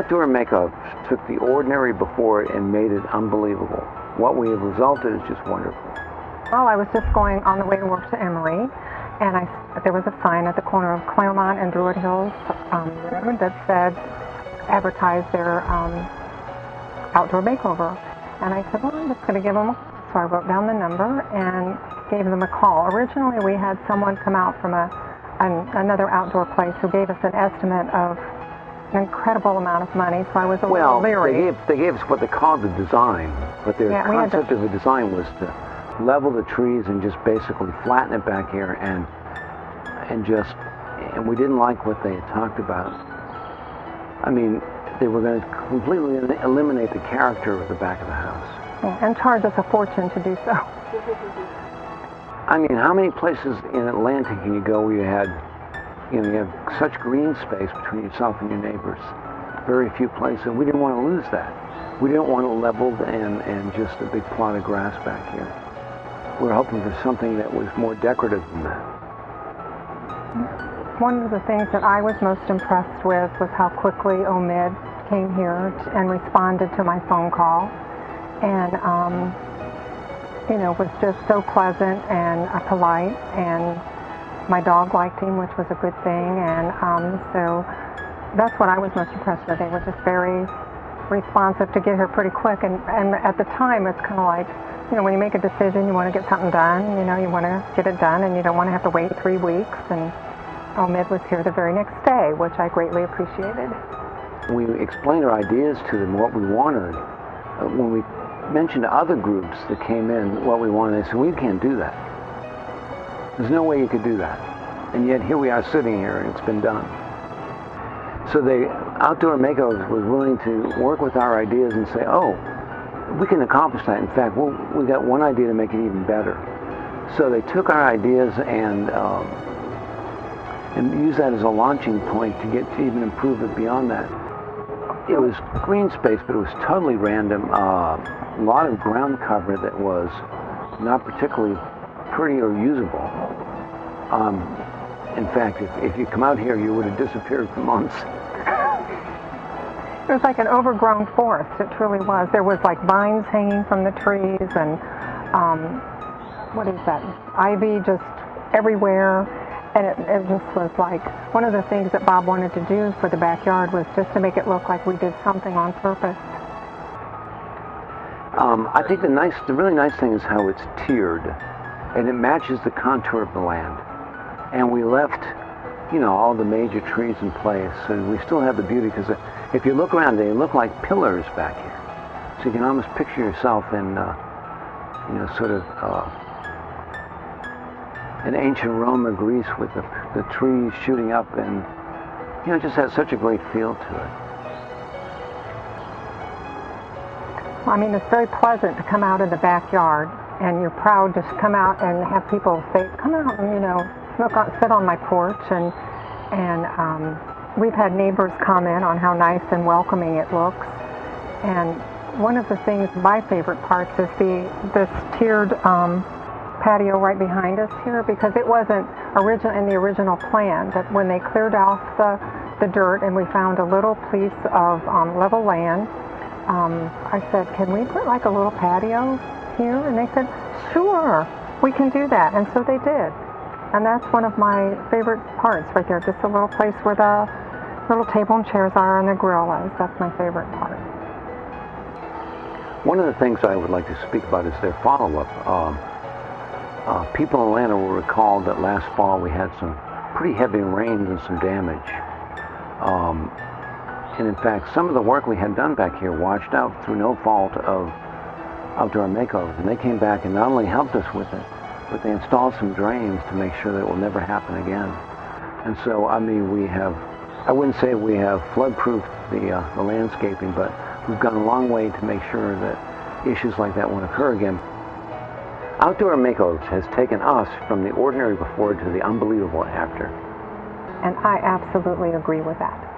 Outdoor Makeover took the ordinary before and made it unbelievable. What we have resulted is just wonderful. Well, I was just going on the way to work to Emory, and there was a sign at the corner of Claremont and Druid Hills Road that said, advertise their outdoor makeover. And I said, well, I'm just going to give them a call. So I wrote down the number and gave them a call. Originally, we had someone come out from another outdoor place who gave us an estimate of an incredible amount of money, so I was a little leery. They gave us what they called the design, but their concept of the design was to level the trees and just basically flatten it back here, and we didn't like what they had talked about. I mean, they were going to completely eliminate the character of the back of the house. Yeah, and charge us a fortune to do so. I mean, how many places in Atlanta can you go where you have such green space between yourself and your neighbors? Very few places. We didn't want to lose that. We didn't want it leveled and just a big plot of grass back here. We were hoping for something that was more decorative than that. One of the things that I was most impressed with was how quickly Omid came here and responded to my phone call. And, was just so pleasant and polite, and my dog liked him, which was a good thing, and so that's what I was most impressed with. They were just very responsive to get here pretty quick, and at the time it's kind of like, when you make a decision, you want to get something done, you want to get it done, and you don't want to have to wait 3 weeks, and Omid was here the very next day, which I greatly appreciated. We explained our ideas to them, what we wanted. When we mentioned to other groups that came in what we wanted, they said, we can't do that. There's no way you could do that. And yet here we are sitting here and it's been done. So the Outdoor Makeover was willing to work with our ideas and say, oh, we can accomplish that. In fact, we got one idea to make it even better. So they took our ideas and used that as a launching point to even improve it beyond that. It was green space, but it was totally random. A lot of ground cover that was not particularly pretty or usable. In fact, if you come out here, you would have disappeared for months. It was like an overgrown forest. It truly was. There was like vines hanging from the trees, and what is that? Ivy just everywhere. And it just was like, one of the things that Bob wanted to do for the backyard was just to make it look like we did something on purpose. I think the really nice thing is how it's tiered, and it matches the contour of the land. And we left, all the major trees in place, and we still have the beauty, because if you look around, they look like pillars back here. So you can almost picture yourself in, sort of an ancient Rome or Greece with the trees shooting up, and it just has such a great feel to it. Well, I mean, it's very pleasant to come out in the backyard, and you're proud to come out and have people say, come out and sit on my porch, and we've had neighbors comment on how nice and welcoming it looks. And one of the things, my favorite parts, is this tiered patio right behind us here, because it wasn't in the original plan. That when they cleared off the dirt and we found a little piece of level land, I said, can we put like a little patio here? And they said, sure, we can do that. And so they did. And that's one of my favorite parts right there, just a little place where the little table and chairs are and the grill is. That's my favorite part. One of the things I would like to speak about is their follow-up. People in Atlanta will recall that last fall we had some pretty heavy rains and some damage. And in fact, some of the work we had done back here washed out through no fault of Outdoor Makeover. And they came back and not only helped us with it, but they installed some drains to make sure that it will never happen again. And so, I mean, I wouldn't say we have flood-proofed the landscaping, but we've gone a long way to make sure that issues like that won't occur again. Outdoor Makeover has taken us from the ordinary before to the unbelievable after. And I absolutely agree with that.